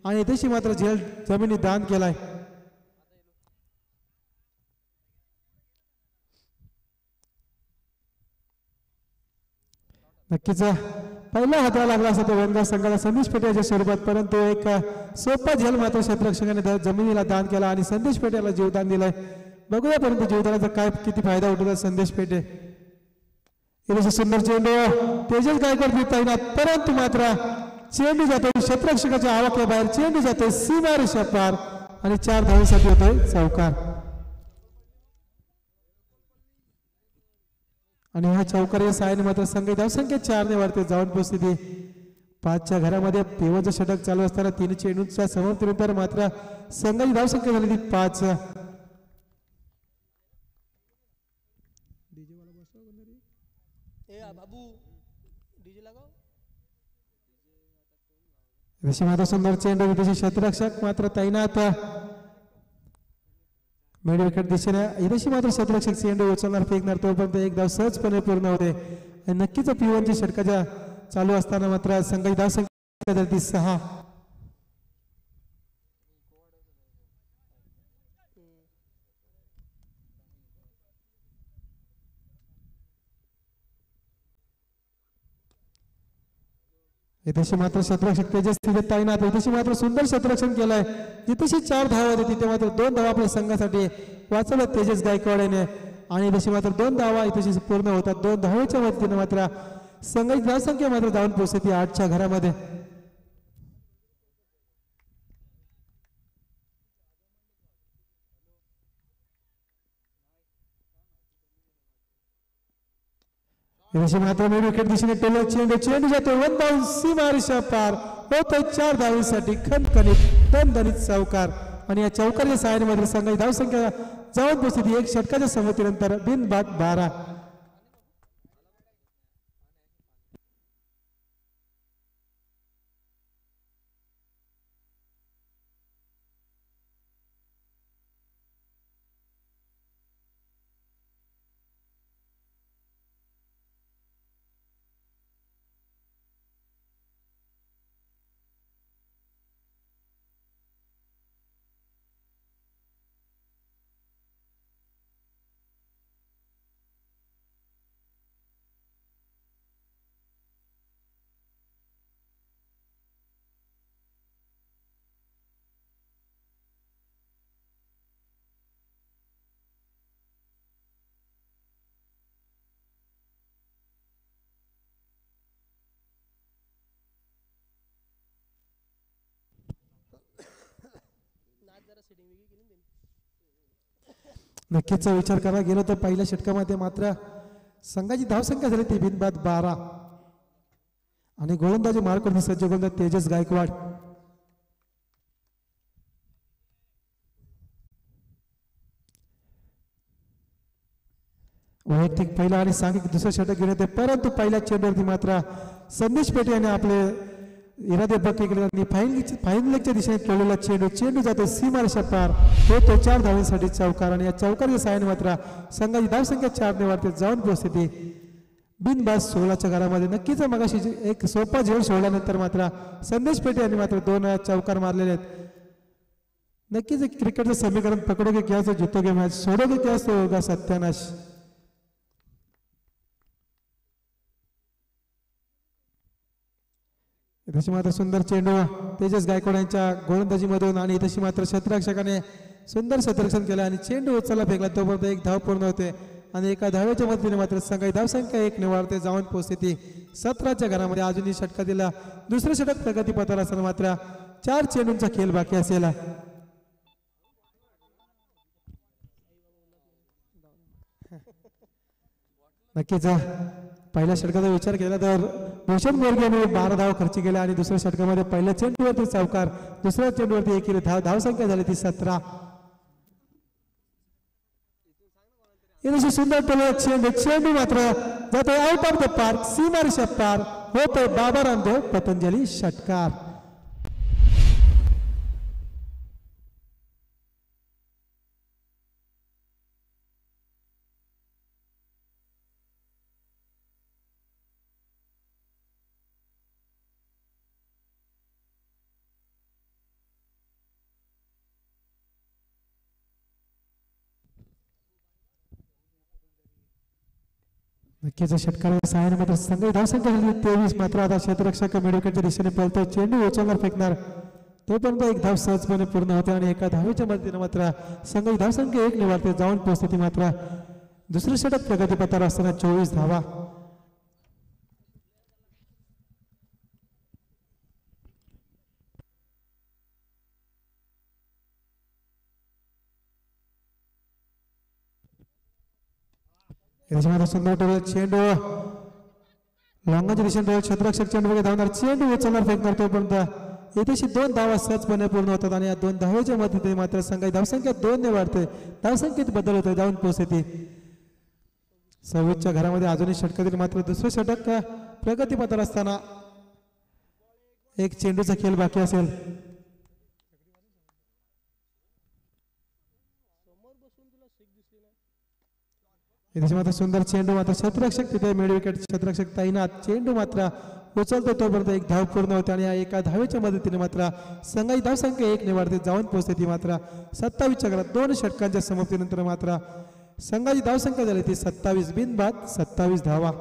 आणि तशी मात्र झेल जमिनी दान केलाय. नक्कीच पहिला हाताला लागला असता तो वेंगार संघाला संदेश पेट्याच्या स्वरूपात, परंतु एक सोपा झेल मात्र क्षेत्ररक्षकाने जमिनीला दान केला आणि संदेश पेट्याला जीवदान दिलंय. बघूया परंतु जीवदानाचा काय किती फायदा होतो संदेश पेटे. सुंदर चेंडू तेजस गायकवाड देत, परंतु मात्र चेंडू जातोय क्षेत्ररक्षकाच्या आवाक्याबाहेर, चेंडू जातोय सीमारेषा पार आणि 4 धावांसाठी होतोय चौकार. आणि ह्या चौकारीच्या सहाय्याने मात्र संघ धावसंख्या 4 ने वाढते जाऊन पोहोचते 5च्या घरामध्ये. पिवळचं षटक चालू असताना 3 चेंडूंच्या समाप्तीनंतर मात्र संघाची धावसंख्या झाली 5. मात्र सुंदर चेंडू विदेशी क्षेत्ररक्षक मात्र तैनात मिड विकेट दिशेने. इथेशी मात्र क्षेत्ररक्षक चेंडू उचलणार फेकणार तोपर्यंत एक धाव सहजपणे पूर्ण होते. आणि नक्कीच P1च्या षटकाच्या चालू असताना मात्र संघाची धावसंख्या झाली 6. इथेशी मात्र क्षेत्ररक्षक तेजस तैनात. इथेशी मात्र सुंदर क्षेत्ररक्षण केलंय. जिथेशी 4 धावा होते तिथे मात्र 2 धावा आपल्या संघासाठी वाचवलं तेजस गायकवाड याने. आणि इथेशी मात्र 2 धावा इथेशी पूर्ण होतात. 2 धावेच्या मदतीने मात्र संघाची धावसंख्या मात्र जाऊन पोहोचते 8च्या घरामध्ये. इथेशी मात्र मिड विकेट दिशेने टोल चेंडू जातो वन बाउंड सीमारेषा पार होतोय 4 धावांसाठी खणखणीत दणदणीत चौकार. आणि या चौकारच्या सहाय्याने मात्र संघाची धावसंख्या जाऊन पोहोचते 1 षटकाच्या समाप्तीनंतर बिनबाद 12. नक्कीच विचार करायला गेलो तर पहिल्या षटकामध्ये मात्र संघाची धावसंख्या झाली ती बिनबाद 12. आणि गोलंदाजी मार्कवरती सज्ज गोलंदाज तेजस गायकवाड. वैयक्तिक पहिला आणि सांघिक दुसरं षटक घेऊन येते, परंतु पहिल्या चेंडूवरती मात्र संदेश पेटे याने आपले इरादे बक्के केले. फाईन लेगच्या दिशेने खेळलेला चेंडू जातो सीमारेषा पार होतो 4 धावांसाठी चौकार. आणि या चौकारच्या सहाय्याने मात्र संघाची धावसंख्या 4 ने वाढते जाऊन पोहोचते बिनबाद 16च्या घरामध्ये. नक्कीच मगाशी एक सोपा झेल सोडल्यानंतर मात्र संदेश पेटे यांनी मात्र 2 चौकार मारलेले आहेत. नक्कीच क्रिकेटचं समीकरण पकडोगे क्या तो जीतोगे मॅच, सोडोगे क्या तो होगा सत्यानाश. इथे मात्र सुंदर चेंडू तेजस गायकवाड यांच्या गोलंदाजीमधून आणि इथे मात्र क्षेत्ररक्षकाने सुंदर क्षेत्ररक्षण केलं आणि चेंडू उचलला फेकला तोपर्यंत 1 धाव पूर्ण होते. आणि एका धावेच्या मदतीने मात्र संघाची धावसंख्या 1 ने वाढते जाऊन पोहोचते 17च्या घरामध्ये. अजूनही षटकातील दुसरे षटक प्रगतीपथावर असताना मात्र 4 चेंडूंचा खेळ बाकी असेल. नक्कीच पहिल्या षटकाचा विचार केला तर भूषण मोरगेने 12 धाव खर्च केल्या आणि दुसऱ्या षटकामध्ये पहिल्या चेंडूवरती चौकार, दुसऱ्या चेंडूवरती एकेरी धावसंख्या झाली ती 17. सुंदर चेंडू मात्र जातो आउट ऑफ द पार्क सीमारेषा पार होतो बाबा रामदेव पतंजली षटकार. नक्कीच षटकाराच्या सहाय्याने मात्र संघ धावसंख्या झाली 23. मात्र आता क्षेत्ररक्षक मेडविकेटच्या दिशेने पळतो, चेंडू उचलणार फेकणार तोपर्यंत एक धाव सहजपणे पूर्ण होते आणि एका धावेच्या मदतीने मात्र संघ धावसंख्या 1 निवारते, जाऊन पोहोचते ती मात्र दुसऱ्या षटक प्रगतीपथावर असताना 24 धावा. सुंदर चेंडू लॉंगाच्या दिशेने क्षेत्ररक्षक चेंडू धावणार, चेंडू उचलणार फेकणार तोपर्यंत येथेशी 2 धावा सहजपणे पूर्ण होतात आणि या 2 धावेच्या मदतीने मात्र संघाची धावसंख्या 2 ने वाढते, धावसंख्येत बदल होते, जाऊन पोहोचते 26च्या घरामध्ये अजूनही षटकातील मात्र दुसरे षटक प्रगतीपथावर असताना एक चेंडूचा खेळ बाकी असेल. मात्र सुंदर चेंडू मात्र क्षेत्ररक्षक तिथे मिडविकेट क्षेत्ररक्षक तैनात, चेंडू मात्र उचलतो तोपर्यंत एक धाव पूर्ण होते आणि या एका धावेच्या मदतीने मात्र संघाची धावसंख्या 1 ने वाढते, जाऊन पोहोचते ती मात्र 27च्या घरात 2 षटकांच्या समाप्तीनंतर मात्र संघाची धावसंख्या झाली ती 27 बिनबाद 27 धावा.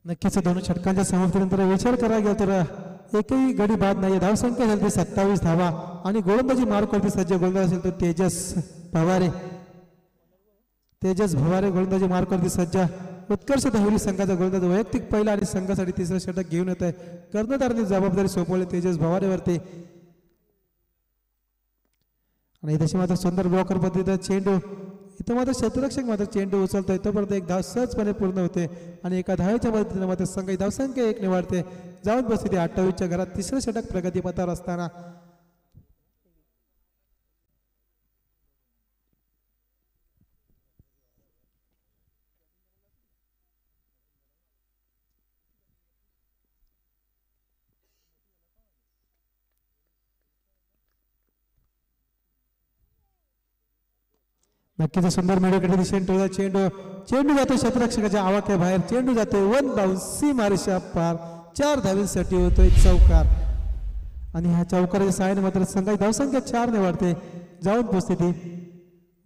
नक्कीच 2 षटकांच्या समाप्तीनंतर विचार करायला गेला तर एकही गडी बाद नाही, धावसंख्या झाली 27 धावा आणि गोलंदाजी मार्कवरती सज्ज गोलंदाज असेल तो तेजस भवारे गोलंदाजी मार्कवरती सज्ज. उत्कर्ष दहिवली संघाचा गोलंदाज वैयक्तिक पहिला आणि संघासाठी तिसरं षटक घेऊन येत आहे, कर्णधारांनी जबाबदारी सोपवली तेजस भवारेवरती आणि तशी मात्र सुंदर ब्लॉकर पद्धतीचा चेंडू इथं मात्र क्षेत्ररक्षक मात्र चेंडू उचलतोय तोपर्यंत एक धाव सहजपणे पूर्ण होते आणि एका धावेच्या मदतीने मात्र संघाची धावसंख्या 1 ने वाढते, जाऊन बसते 28च्या घरात तिसरं षटक प्रगतीपथावर असताना नक्कीच सुंदर मेडविकेट दिशेने चेंडू जातो क्षेत्ररक्षकाच्या आवाक्या बाहेर, चेंडू जातोय 1 बाउन्स सीमारेषा पार, 4 धावांसाठी होतोय चौकार आणि ह्या चौकाराच्या सहाय्याने मात्र संघाची धावसंख्या 4 ने वाढते, जाऊन पोहोचते ती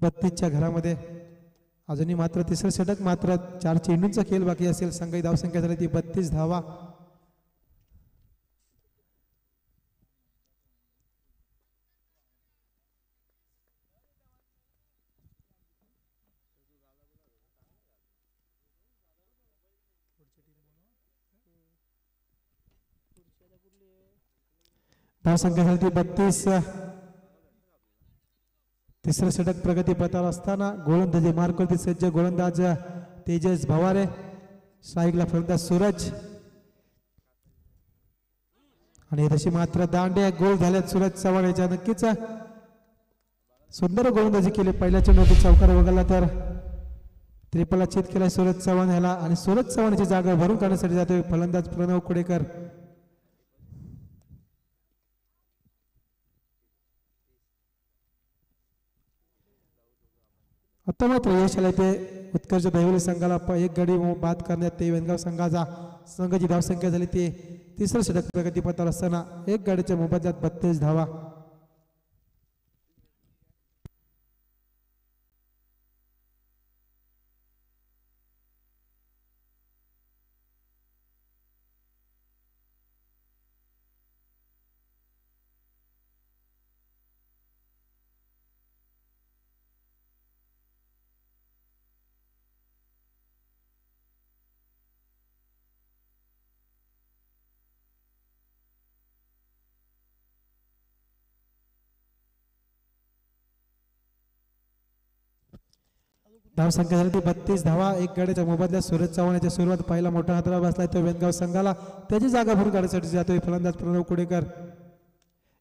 32च्या घरामध्ये. अजूनही मात्र तिसरं षटक मात्र 4 चेंडूंचा खेळ बाकी असेल, संघाची धावसंख्या झाली ती 32 धावा. धावसंख्या झाली ती 32. तिसरं षटक प्रगतीपथावर असताना गोलंदाजी मार्कवरती सज्ज गोलंदाज तेजस भवारे, स्ट्राईकला फलंदाज सूरज आणि तशी मात्र दांड्या गोल झाल्यात सूरज चव्हाण याच्या. नक्कीच सुंदर गोलंदाजी केली, पहिल्या चेंडूवरती चौकार वगळला तर त्रिपला छेद केला सूरज चव्हाण ह्याला आणि सूरज चव्हाणची जागा भरून काढण्यासाठी जातोय फलंदाज प्रणव कुडेकर. आता मात्र यश आले ते उत्कर्ष दहिवली संघाला एक गडी बाद करण्यात, ते वेणगाव संघाची धावसंख्या झाली ती तिसरं षटक प्रगतीपथावर असताना 1 गडीच्या मोबदल्यात 32 धावा. धावसंख्या झाली ती 32 धावा. एक गड्याच्या मोबदल्यात सूरज चव्हाण याच्या सुरुवात पहिला मोठा हातरा बसलाय तो वेनगाव संघाला. त्याची जागा भरून काढण्यासाठी जातोय फलंदाज प्रणव कुडेकर.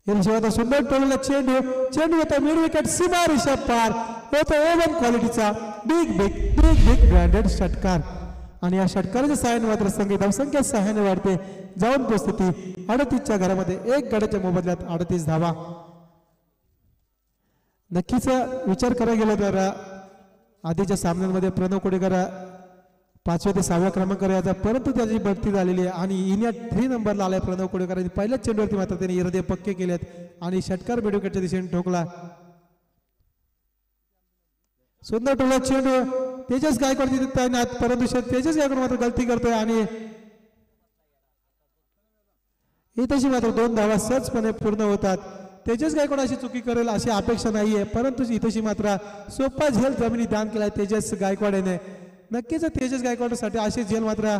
याशिवाय सुंदर टोलला चेंडू होता मिड विकेट सीमारेषा पार होतो. ओव्हन क्वालिटीचा big big big big branded षटकार आणि या षटकाराच्या सहाय्याने मात्र संघ धावसंख्या 6 ने वाढते जाऊन पोहोचते 38च्या घरामध्ये. एक गड्याच्या मोबदल्यात 38 धावा. नक्कीच विचार करायला गेला तर आधीच्या सामन्यांमध्ये प्रणव कुडेकर 5व्या ते 6व्या क्रमांकावर याचा परंतु त्याची बढती झालेली आहे आणि इंडिया 3 नंबरला आलाय प्रणव कुडेकर. पहिल्याच चेंडूवरती मात्र त्याने इरादे पक्के केलेत आणि षटकार मिडविकेटच्या दिशेने ठोकला. सुंदर टोला चेंडू तेजस गायकवाड तैनात परंतु तेजस गायकवाड मात्र गलती करतोय आणि इथेशी मात्र 2 धावा सहजपणे पूर्ण होतात. तेजस गायकवाड अशी चुकी करेल अशी अपेक्षा नाहीये परंतु इथेशी मात्र सोपा झेल जमिनी दान केलाय तेजस गायकवाड याने. नक्कीच तेजस गायकवाडसाठी असे झेल मात्र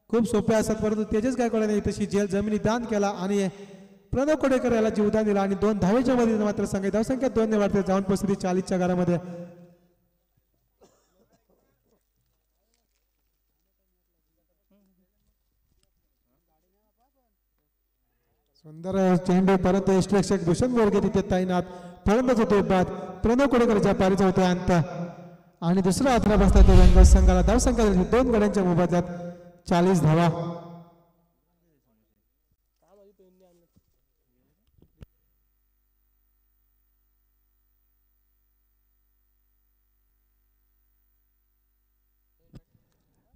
खूप सोपे असतात परंतु तेजस गायकवाडने इथेशी झेल जमिनी दान केला आणि प्रणव कुडेकर याला जीवदान दिला आणि 2 धावेच्या मध्ये मात्र संघ धावसंख्या 2 ने वाढते जाऊन पोहोचली 40च्या घरामध्ये. सुंदर चेंडू परंतु यष्टीरक्षक भूषण गोडगे तिथे तैनात. फलंदाज होतो बाद प्रणव कुडेकरच्या पारीचा होतो अंत आणि दुसरा आत्रा बसला तो वेनगाव संघाला. धावसंख्या 2 गड्यांच्या मोबदल्यात 40 धावा.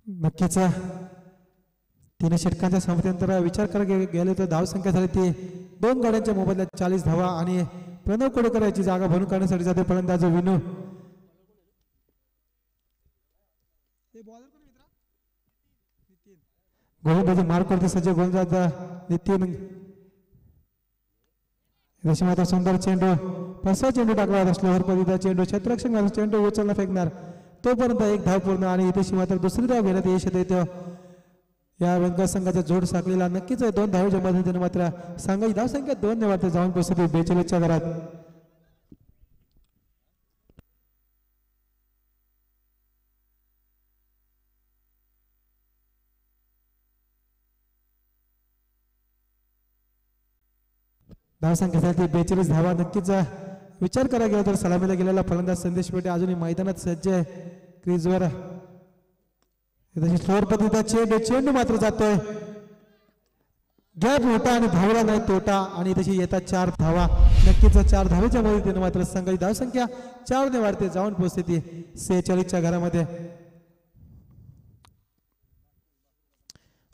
नक्कीच 3 षटकांच्या समाप्तीनंतर विचार करायला गेले तर धावसंख्या झाली ती 2 गड्यांच्या मोबदल्यात 40 धावा आणि प्रणव कुडेकर याची जागा भरून काढण्यासाठी जाते फलंदाज विनू. गोलंदाजी मार्क करते सज्ज गोलंदाज नितीन. मात्र सुंदर चेंडू फसा चेंडू टाकला होता स्लोअर पद्धतीचा चेंडू क्षेत्ररक्षक चेंडू उचलला फेकणार तोपर्यंत 1 धाव पूर्ण आणि इथेशी मात्र दुसरी धाव घेण्यात यश येते. या वेनगाव संघाचा जोड साकलेला नक्कीच 2 धावेच्या मदतीने मात्र संघाची धावसंख्या 2 ने वाढते जाऊन पोहोचते 42च्या घरात. धावसंख्या झाली 42 धावा. नक्कीच विचार करायला गेला तर सलामीला गेलेला फलंदाज संदेश पेटे अजूनही मैदानात सज्ज आहे क्रीजवर. स्लोअर पद्धतीचा चेंडू मात्र जातोय गॅप मोठा आणि धावला नाही तोटा आणि तशी येतात 4 धावा. नक्कीच 4 धावेच्या मदतीने मात्र संघाची धावसंख्या 4 ने वाढते जाऊन पोहोचते 46च्या घरामध्ये.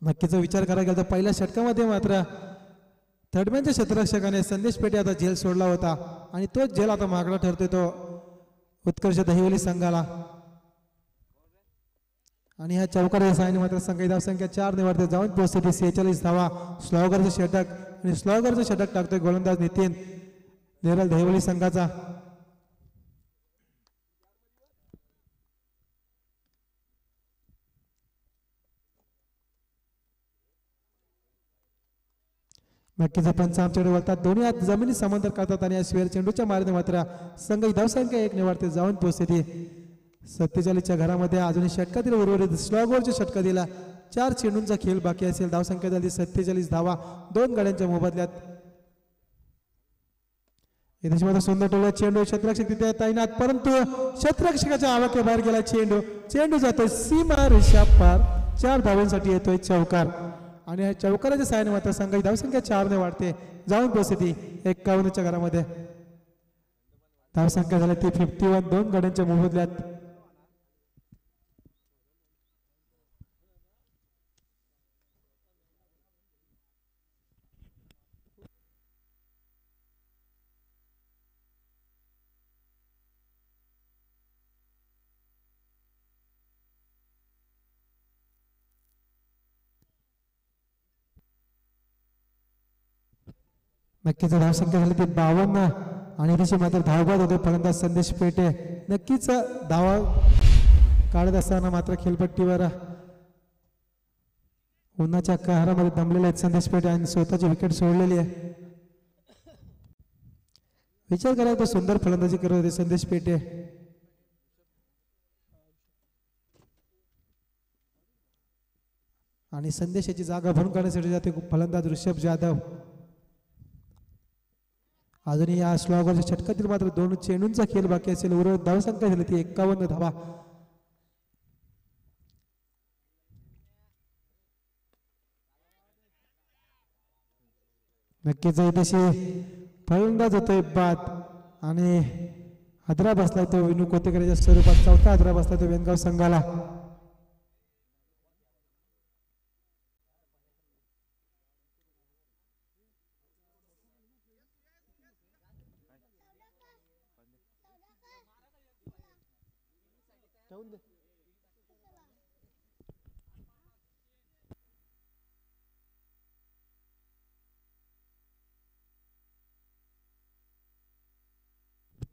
नक्कीच विचार करायला गेला तर पहिल्या षटकामध्ये मात्र थर्डमॅनच्या क्षेत्ररक्षकाने संदेश पेटे आता झेल सोडला होता आणि तोच झेल आता मागला ठरतोय तो उत्कर्ष दहिवली संघाला आणि ह्या चौकाराच्या साहाय्याने मात्र संघाची धावसंख्या 4 ने वाढते जाऊन पोहोचते 46 धावा. स्लॉगरचं षटक आणि स्लॉगरचं षटक टाकतोय गोलंदाज नितीन नेरल दहिवली संघाचा. नक्कीच पंच आमच्याकडे वळतात दोन्ही हात जमिनी समांतर करतात आणि या स्वेअर चेंडूच्या मार्गाने मात्र संघाची धावसंख्या 1 ने वाढते जाऊन पोहोचते 47च्या घरामध्ये. अजूनही षटकातील उर्वरित स्लॉगवरच्या षटकातीला 4 चेंडूंचा खेळ बाकी असेल. धावसंख्या झाली 47 धावा 2 गड्यांच्या मोबदल्यात. येथे मात्र सुंदर टोला चेंडू क्षेत्ररक्षक तिथे तैनात परंतु क्षेत्ररक्षकाच्या आवाक्या बाहेर गेला चेंडू जातोय सीमा रेषा पार 4 धावांसाठी येतोय चौकार आणि या चौकाराच्या सहाय्याने मात्र संघाची धावसंख्या 4 ने वाढते जाऊन पोहोचते 51च्या घरामध्ये. धावसंख्या झाली ती 51 2 गड्यांच्या मोबदल्यात. नक्कीच धावसंख्या झाली ती 52 आणि तशी मात्र धावबाद होते फलंदाज संदेश पेटे. नक्कीच धावा काढत असताना मात्र खेळपट्टीवर उन्हाच्या कहरामध्ये दमलेले आहेत संदेश पेटे आणि स्वतःची विकेट सोडलेली आहे. विचार करायला तर सुंदर फलंदाजी करत होते संदेश पेटे. आणि संदेशाची जागा भरून काढण्यासाठी जाते फलंदाज ऋषभ जाधव. अजूनही या श्लोकाच्या षटकातील मात्र 2 चेंडूंचा खेळ बाकी असेल. उर्वरित धावसंख्या झाली ती 51 धावा. नक्कीच तशी फलंदाज होतोय बाद आणि हादरा बसलाय तो विनू कोतेकरच्या स्वरूपात. चौथा हादरा बसला तो वेनगाव संघाला.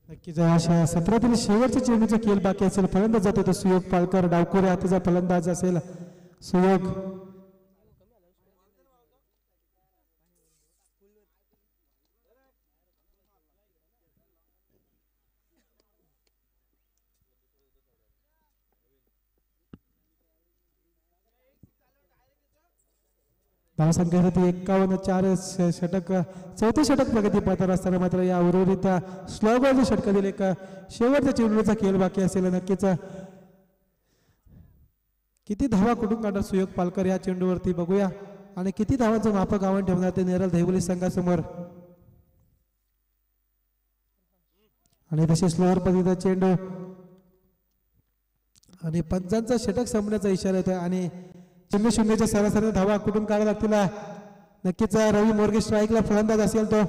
नक्कीच अशा सत्रातील शेवटच्या चेंडूचा खेळ बाकी असेल. फलंदाज जातो तो सुयोग पालकर. डावखोरे हाताचा फलंदाज असेल सुयोग. धावसंख्या 51. 4 षटक, चौथे षटक प्रगती पात्र असताना मात्र या उर्वरित स्लोगॉलच्या षटकातील एक शेवटच्या चेंडूचा खेळ बाकी असेल. नक्कीच किती धावा कुठून काढणार सुयोग पालकर या चेंडूवरती बघूया आणि किती धावांचं मापक आव्हान ठेवणार ते नेरळ दहिवली संघासमोर. आणि तसे स्लोअर पद्धतीचा चेंडू आणि पंचांचा षटक संपण्याचा इशारा येतोय आणि 0-0च्या सरासरी धावा कुठून काढायला लागतील. नक्कीच रवी मोरगे स्ट्राईकला फलंदाज असेल तो.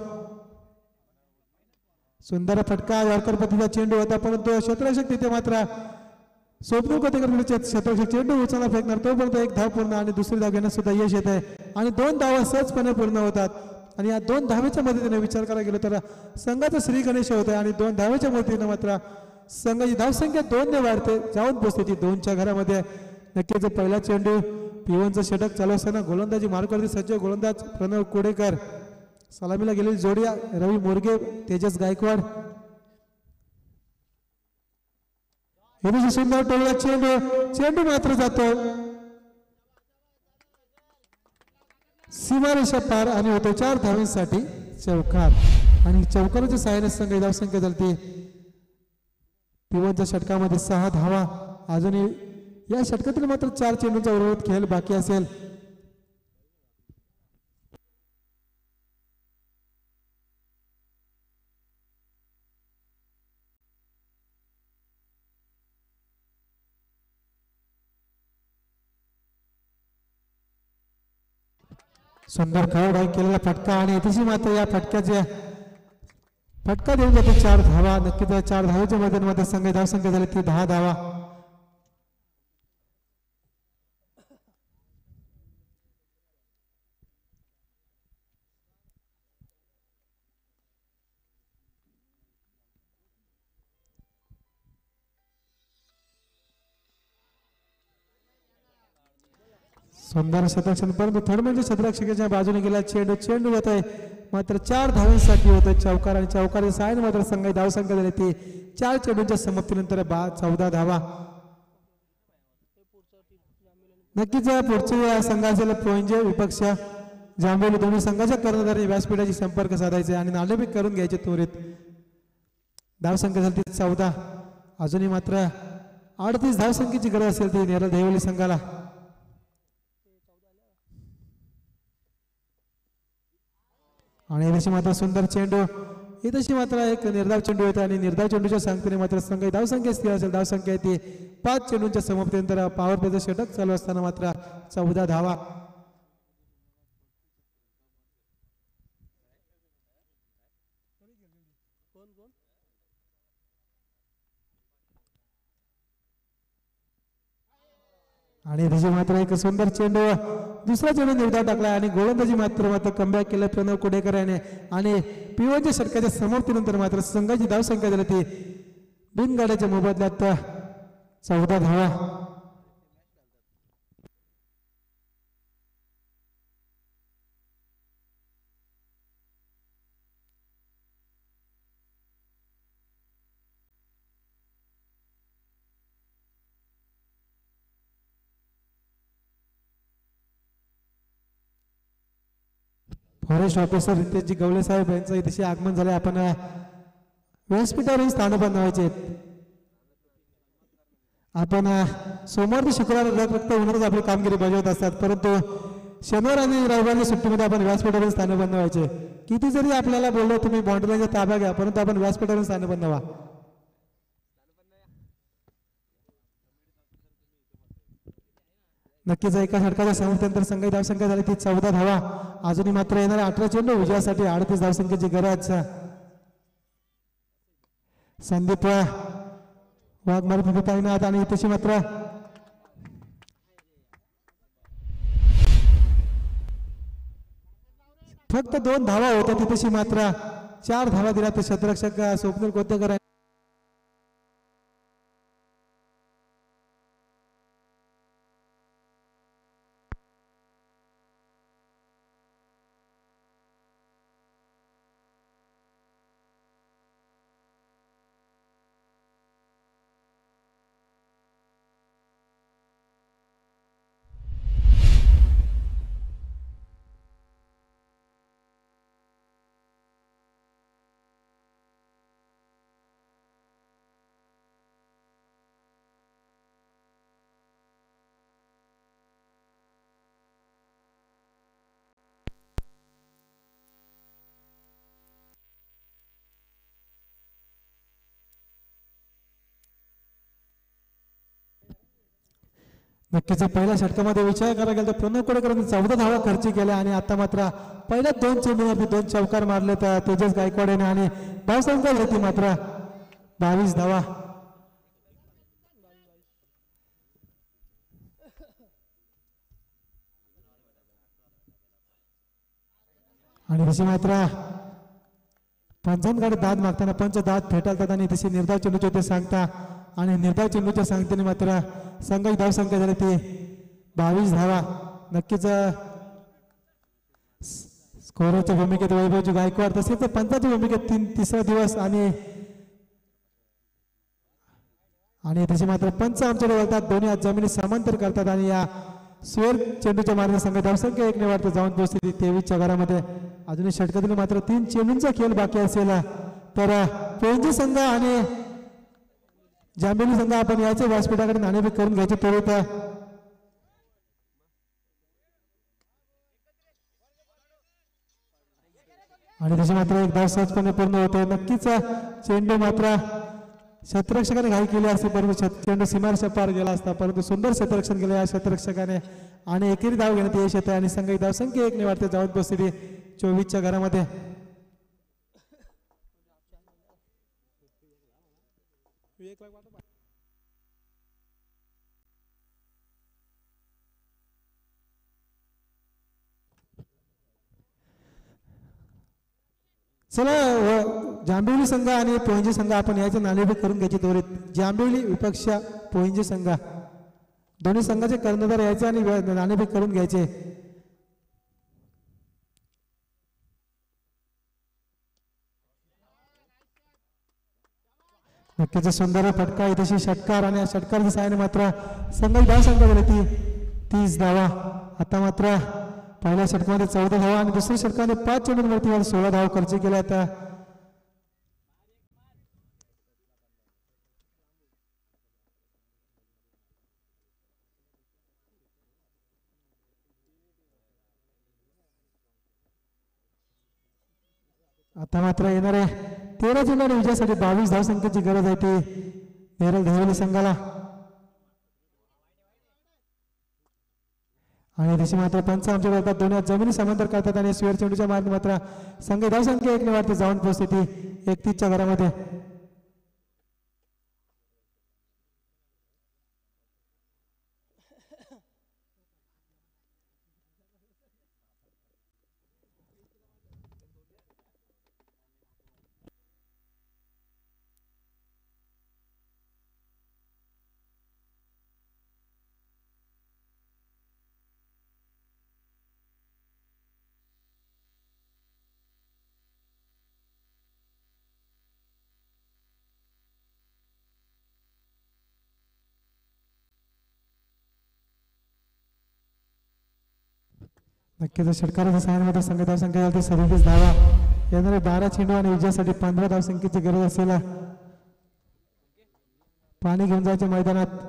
सुंदर फटका यॉर्कर पद्धतीचा चेंडू होता परंतु क्षेत्ररक्षक तिथे मात्र स्वप्नील कोतेकर क्षेत्ररक्षक चेंडू उचलला फेकणार तोपर्यंत एक धाव पूर्ण आणि दुसरी धाव घेण्यास सुद्धा यश येत आहे आणि 2 धावा सहजपणे पूर्ण होतात. आणि या 2 धावेच्या मदतीने विचार करायला गेलो तर संघाचा श्री गणेश होत आहे आणि 2 धावेच्या मदतीने मात्र संघाची धावसंख्या 2 ने वाढते जाऊन पोहोचते ती 2च्या घरामध्ये. नक्कीच पहिला चेंडू पिवनचं षटक चालू असताना गोलंदाजी मार्गावरती सज्ज गोलंदाज प्रणव कोडेकर. सलामीला गेलेली जोडी रवी मोरगे तेजस गायकवाड. हे सुंदर टोळला चेंडू मात्र जातो सीमारेषा पार आणि होतो 4 धावांसाठी चौकार. आणि चौकाराच्या सहाय्याने संघ धावसंख्या झाली पिवनच्या षटकामध्ये 6 धावा. अजूनही या षटकातील मात्र 4 चेंडूंचा उर्वरित खेळ बाकी असेल. सुंदर खळ केलेला फटका आणि तशी मात्र या फटका देऊन जातो 4 धावा. नक्कीच 4 धावेच्या मैदानामध्ये संघ धावसंख्या झाली ती 10 धावा. सुंदर शतरक्षण परंतु थर्ड म्हणजे क्षेत्ररक्षकाच्या बाजूने गेला चेंडू होत आहे मात्र 4 धावांसाठी होतं चौकार आणि चौकार सायन मात्र संघ धावसंख्या झाली ती 4 चेंडूंच्या समाप्तीनंतर 14 धावा. नक्कीच पुढचे संघ असेल पोंजे विपक्ष जांभोली. दोन्ही संघाच्या कर्णधारांनी व्यासपीठाशी संपर्क साधायचे आणि नाणेफेक करून घ्यायचे त्वरित. धावसंख्या झाली ती 14. अजूनही मात्र 38 धावसंख्येची गरज असेल ती नेरळ दहिवली संघाला. आणि तशी मात्र सुंदर चेंडू तशी मात्र एक निर्धाव चेंडू येतो आणि निर्धाव चेंडूच्या सांगतेने मात्र संघ धावसंख्या स्थिर असेल. धावसंख्या ती 5 चेंडूंच्या समाप्तीनंतर पॉवर प्लेचं षटक चालू असताना मात्र 14 धावा. आणि त्याची मात्र एक सुंदर चेंडू दुसरा चेंडू निर्धाव टाकला आणि गोलंदाजी मात्र कमबॅक केलं प्रणव कोडेकर याने आणि पिवनच्या षटकाच्या समाप्तीनंतर मात्र संघाची धावसंख्या झाली ती बिनगाड्याच्या मोबदल्यात 14 धावा. फॉरेस्ट ऑफिसर रितेशजी गवळे साहेब यांचं इथे आगमन झाले. आपण व्यासपीठावरील स्थान बनवायचे. आपण सोमवार ते शुक्रवार रक्त होणारच आपली कामगिरी बजावत असतात, परंतु शनिवार आणि रविवारी सुट्टीमध्ये आपण व्यासपीठावरील स्थान बनवायचे. किती जरी आपल्याला बोललो तुम्ही बाउंड्रीचा ताबा घ्या, परंतु आपण व्यासपीठावरील स्थान बनवा. नक्कीच एका षटकाच्या समर्थानंतर संघ धावसंख्या झाली ती 14 धावा. अजूनही मात्र येणाऱ्या 18 चेंडू विजयासाठी 38 धावसंख्येची गरज. संदीप वाघमारे तिथे आणि तशी मात्र फक्त 2 धावा होत्या. तिथेशी मात्र 4 धावा दिल्या तर क्षेत्ररक्षक स्वप्नील कोतेकर नक्कीच पहिल्या षटकामध्ये विचार करायला गेला तर प्रणव कोडेकरांनी 14 धावा खर्च केल्या आणि आता मात्र पहिल्या 2 चेंडूवरती 2 चौकार मारले तर तेजस गायकवाड याने आणि धावसंख्या होती मात्र 22 धावा. आणि तशी मात्र पंचांकडे दाद मागताना पंच दाद फेटाळतात आणि तशी निर्धाव चेंडूचे ते सांगता आणि निर्धाव चेंडूच्या सांगतेने मात्र संघाची धावसंख्या झाली ती 22 धावा. नक्कीच स्कोरच्या भूमिकेत वैभवजी गायकवाड तसेच पंचाच्या भूमिकेत तिसरा दिवस आणि तशी मात्र पंच आमच्याकडे वळतात. दोन्ही हात जमिनी समांतर करतात आणि या स्वेर चेंडूच्या मार्गाने संघ धावसंख्या 1 ने वाढते जाऊन पोहोचते 23च्या घरामध्ये. अजूनही षटकातील मात्र 3 चेंडूंचा खेळ बाकी असेल तर पोंजी संघ आणि जांभेली संघ आपण यायचे व्यासपीठाकडे नाणेफेक करून घ्यायचे त्वरित. आणि तशी मात्र एक धाव सहजपणे पूर्ण होते. नक्कीच चेंडू मात्र क्षेत्ररक्षकाने घाई केली असते परंतु चेंडू सीमारेषा पार गेला असता, परंतु सुंदर क्षेत्ररक्षण केलं या क्षेत्ररक्षकाने आणि एकेरी धाव घेण्यात यश येते आणि संघ धावसंख्या 1 ने वाढते जाऊन पोहोचते 24च्या घरामध्ये. चला जांभिवली संघ आणि पोंजी संघ आपण याचे नाणेफेक करून घ्यायचे त्वरित. जांभिवली विपक्ष पोंजी संघ दोन्ही संघाचे कर्णधार यायचे आणि नाणेफेक करून घ्यायचे. नक्कीच सुंदर फटका इथे षटकार आणि षटकारच्या सहाय्याने मात्र संघाची धावसंख्या झाली ती 30 धावा. आता मात्र पहिल्या षटकामध्ये 14 धावा आणि दुसऱ्या षटकामध्ये 5 चेंडूंवरती 16 धावा खर्च केल्या. आता आता मात्र येणाऱ्या 13 चेंडूंच्या विजयासाठी 22 धावसंख्येची गरज आहे ती नेरळ दहिवली संघाला. आणि तशी मात्र पंच आमच्या करतात दोन्ही जमिनी समांतर करतात आणि स्वेर चेंडूच्या मार्ग मात्र संघ धावसंख्या 1 ने वाढते जाऊन पोहोचते ती 31च्या घरामध्ये. नक्कीच षटकाराच्या साहाय्याने संघ धावसंख्या 37 धावा येणारे 12 चेंडू आणि विजयासाठी 15 धावसंख्येची गरज असेल पाणी घेऊन जायचे मैदानात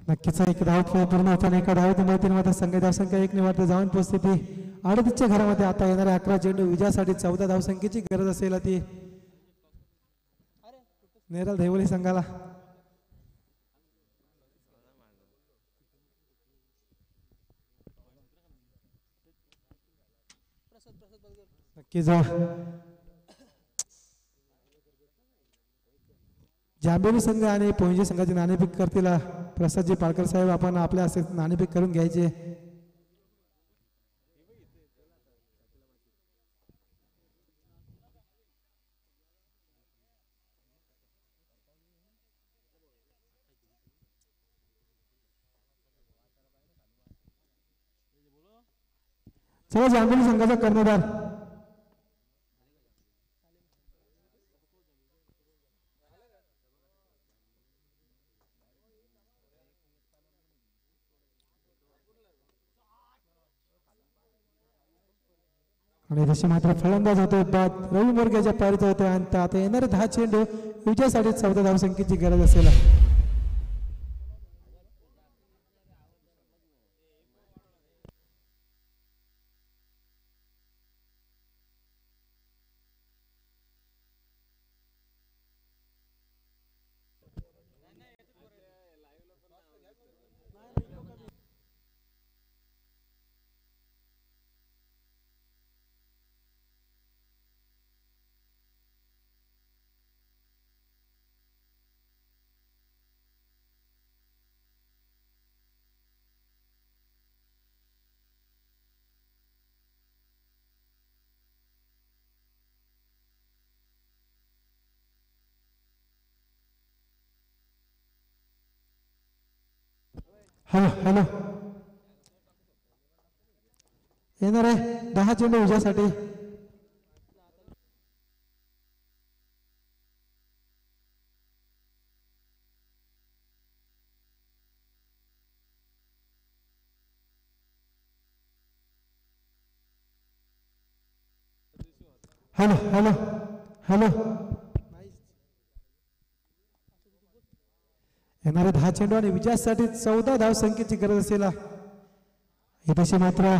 नक्कीच एक धाव पूर्ण होताना एका धावेत मैत्रीमध्ये संघ धावसंख्या 1 निवार्थ जाऊन पोहोचते ती 38च्या घरामध्ये आता येणाऱ्या 11 चेंडू विजयासाठी 14 धावसंख्येची गरज असेल ती नेरल देवली संघाला नक्कीच जांभेली संघ आणि पोंजे संघाचे नाणेफेक करतील प्रसादजी पालकर साहेब आपण आपल्या असे नाणेफेक करून घ्यायचे चला जांभेली संघाचा कर्णधार आणि तसे मात्र फलंदाज होते बाद रवी मोरग्याच्या पारीत होते आणि आता येणारे 10 चेंडू विजयासाठी 14 धावसंख्येची गरज असेल हॅलो हॅलो येणार आहे 10 चेंडू विजयासाठी हॅलो हॅलो हॅलो येणारे 10 चेंडू आणि विजयासाठी 14 धावसंख्येची गरज असेल तशी मात्र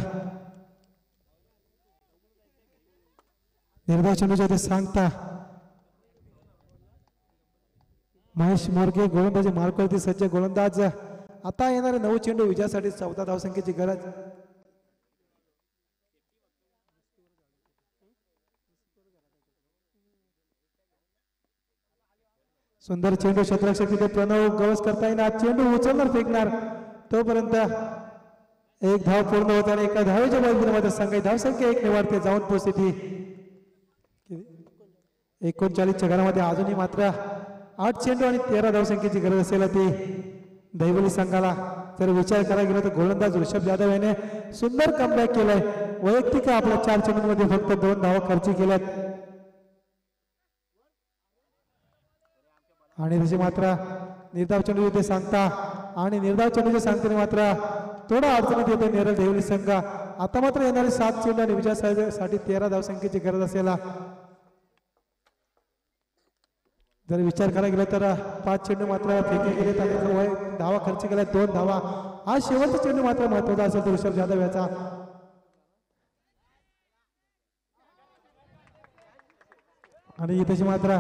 निर्धाव चेंडूच्या ते सांगता महेश मोरगे गोलंदाजी मार्कवरती सज्ज गोलंदाज आता येणारे 9 चेंडू विजयासाठी 14 धावसंख्येची गरज सुंदर चेंडू क्षेत्ररक्षक तिथे प्रणव गवस करता येणार चेंडू उचलणार फेकणार तोपर्यंत एक धाव पूर्ण होत आणि एका धावेच्या बरोबरीमध्ये संघ धावसंख्या 1 निवाडते जाऊन पोहोचते ती 39च्या घरामध्ये अजूनही मात्र 8 चेंडू आणि 13 धावसंख्येची गरज असेल ती दैवली संघाला जर विचार करायला गेला तर गोलंदाज ऋषभ जाधव याने सुंदर कमबॅक केलाय वैयक्तिक आपल्या 4 चेंडूंमध्ये फक्त 2 धावा खर्च केल्यात आणि तशी मात्र निर्धाव चेंडू ते सांगता आणि निर्धाव चेंडूचे सांगताना मात्र थोडा अडचणीत येते नेरळ देवली संघ आता मात्र येणारे 7 चेंडू आणि विजयासाठी 13 धावसंख्येची गरज असेल. जर विचार करायला गेला तर 5 चेंडू मात्र फेकले गेले आणि धावा खर्च केला 2 धावा. आज शेवटचा चेंडू मात्र महत्वाचा असेल तो ऋषभ जाधव याचा. आणि इथे मात्र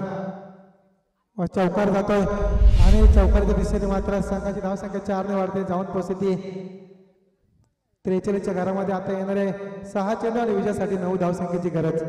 चौकार जातोय आणि चौकाराच्या दिशेने मात्र संघाची धावसंख्या 4 ने वाढते जाऊन पोहोचते 43च्या घरामध्ये. आता येणारे 6 चेंडू आणि विजयासाठी 9 धावसंख्येची गरज.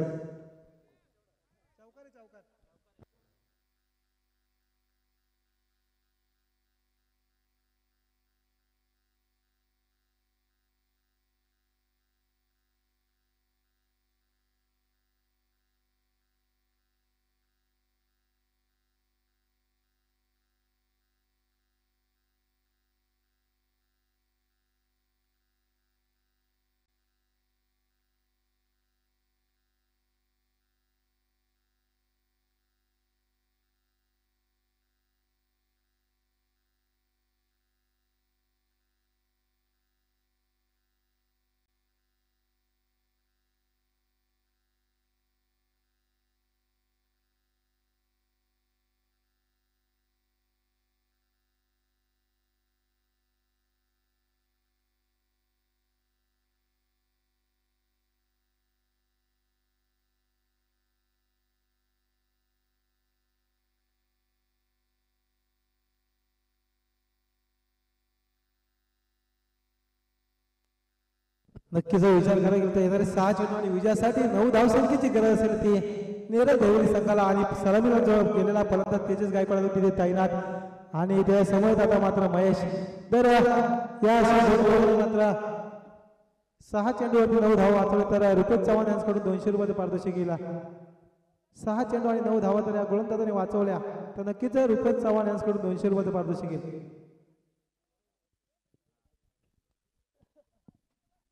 नक्कीच विचार करायला गेला तर येणारे 6 चेंडू आणि विजयासाठी 9 धावसंख्येची गरज असेल ती नेरळ देवळी संघाला. आणि सलामीला जो गेलेला फलंदाज तेजस गायकवाड तिथे तैनात आणि त्या समोर आता मात्र महेश. तर या मात्र 6 चेंडूवरती 9 धावा वाचवले तर रुपेश चव्हाण यांच्याकडून 200 रुपये पारितोषिक गेला. 6 चेंडू आणि 9 धावा तर या गोलंदाजाने वाचवल्या तर नक्कीच रुपेश चव्हाण यांच्याकडून 200 रुपये पारितोषिक गेले.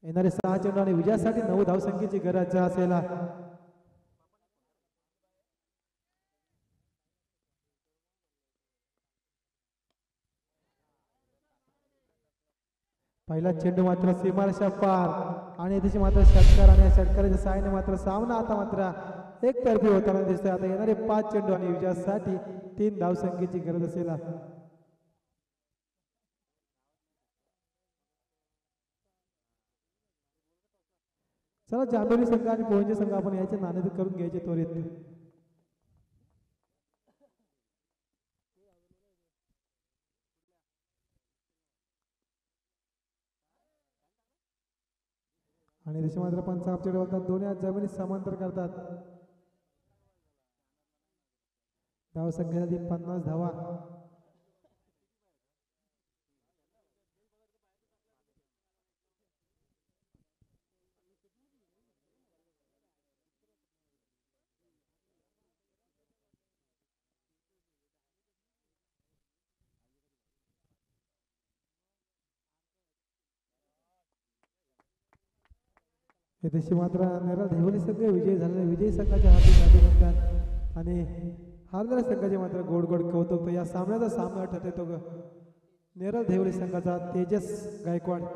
येणारे 6 चेंडू आणि विजयासाठी 9 धावसंख्येची गरज असेल. पहिला चेंडू मात्र सीमारेषा पार आणि त्याची मात्र षटकार आणि षटकाराच्या सहाय्याने मात्र सामना आता मात्र एकतर्फी होताना दिसतोय. आता येणारे 5 चेंडू आणि विजयासाठी 3 धावसंख्येची गरज असेल. चला जांभेली संघ आणि पोहंजे संघ आपण याचे नाणेफेक करून घ्यायचे त्वरित. आणि त्याचे मात्र पंच आपल्याकडे होतात दोन्ही आज जमिनी समांतर करतात. धावसंख्येसाठी 50 धावा. येथे मात्र नेरळ देवळी संघ विजयी झालेला विजयी संघाच्या हाती अभिनंदन आणि हारलेल्या संघाचे मात्र गोड गोड कौतुक. या सामन्याचा सामना ठरतो नेरळ देवळी संघाचा तेजस गायकवाड